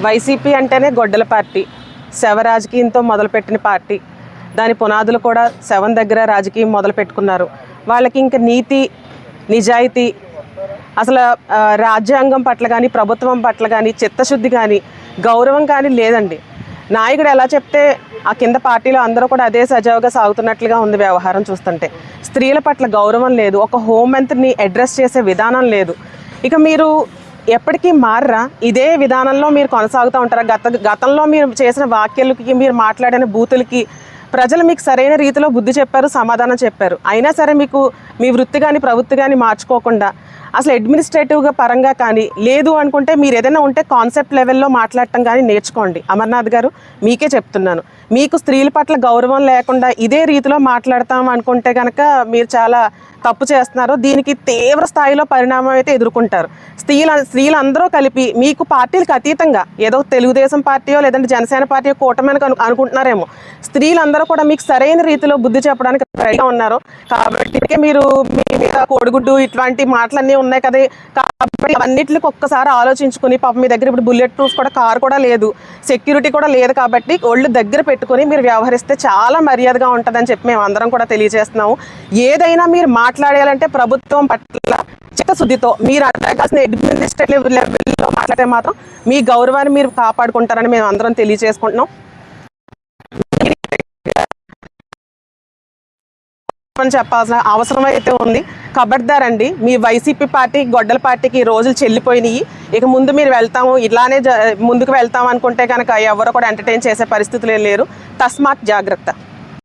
YCP అంటేనే గొడ్డల party, శవ రాజకీయంతో మొదలుపెట్టిన పార్టీ. దాని పునాదులు కూడా శవం దగ్గర రాజకీయం మొదలు పెట్టుకున్నారు. వాళ్ళకి ఇంక నీతి, నిజాయితీ, అసలు రాజ్యాంగం పట్ల కానీ, ప్రభుత్వం పట్ల కానీ, చిత్తశుద్ధి కానీ, గౌరవం కానీ లేదండి. నాయకుడు ఎలా చెప్తే ఆ కింద పార్టీలో అందరూ కూడా అదే సజావుగా సాగుతున్నట్లుగా ఉంది వ్యవహారం చూస్తుంటే. స్త్రీల పట్ల గౌరవం లేదు, ఒక హోం మంత్రిని అడ్రస్ చేసే విధానం లేదు. ఇక మీరు ఎప్పటికీ మారరా? ఇదే విధానంలో మీరు కొనసాగుతూ ఉంటారా? గతంలో మీరు చేసిన వ్యాఖ్యలకి, మీరు మాట్లాడిన బూతులకి ప్రజలు మీకు సరైన రీతిలో బుద్ధి చెప్పారు, సమాధానం చెప్పారు. అయినా సరే మీకు మీ వృత్తి కానీ ప్రవృత్తి కానీ మార్చుకోకుండా అసలు అడ్మినిస్ట్రేటివ్గా పరంగా కానీ లేదు అనుకుంటే మీరు ఏదైనా ఉంటే కాన్సెప్ట్ లెవెల్లో మాట్లాడటం కానీ నేర్చుకోండి. అమర్నాథ్ గారు, మీకే చెప్తున్నాను. మీకు స్త్రీల పట్ల గౌరవం లేకుండా ఇదే రీతిలో మాట్లాడతాం అనుకుంటే కనుక మీరు చాలా తప్పు చేస్తున్నారు. దీనికి తీవ్ర స్థాయిలో పరిణామం అయితే ఎదుర్కొంటారు. స్త్రీలందరూ కలిపి మీకు పార్టీలకు అతీతంగా ఏదో తెలుగుదేశం పార్టీయో లేదంటే జనసేన పార్టీయో కూటమని అనుకుంటున్నారేమో. స్త్రీలందరూ కూడా మీకు సరైన రీతిలో బుద్ధి చెప్పడానికి రెడీగా ఉన్నారు. కాబట్టి మీరు మీ మీద కోడిగుడ్డు ఇట్లాంటి మాటలన్నీ ఉన్నాయి కదా, కాబట్టి అవన్నిటికి ఒక్కసారి ఆలోచించుకుని, పాపం మీ దగ్గర ఇప్పుడు బుల్లెట్ ప్రూఫ్ కూడా కారు కూడా లేదు, సెక్యూరిటీ కూడా లేదు, కాబట్టి ఒళ్ళు దగ్గర పెట్టుకుని మీరు వ్యవహరిస్తే చాలా మర్యాదగా ఉంటుందని చెప్పి మేము అందరం కూడా తెలియజేస్తున్నాము. ఏదైనా మీరు మాట్లాడాలంటే ప్రభుత్వం పట్ల చిత్తశుద్ధితో మీరు అడగాల్సిన అడ్మినిస్ట్రేటివ్ లెవెల్లో మాట్లాడితే మాత్రం మీ గౌరవాన్ని మీరు కాపాడుకుంటారని మేము అందరం తెలియజేసుకుంటున్నాం అని చెప్పాల్సిన అవసరం అయితే ఉంది. ఖబర్దారండి, మీ వైసీపీ పార్టీ గొడ్డల పార్టీకి రోజులు చెల్లిపోయినాయి. ఇక ముందు మీరు వెళ్తాము, ఇట్లానే ముందుకు వెళ్తాం అనుకుంటే కనుక ఎవరు కూడా ఎంటర్టైన్ చేసే పరిస్థితులు లేరు. తస్మాత్ జాగ్రత్త.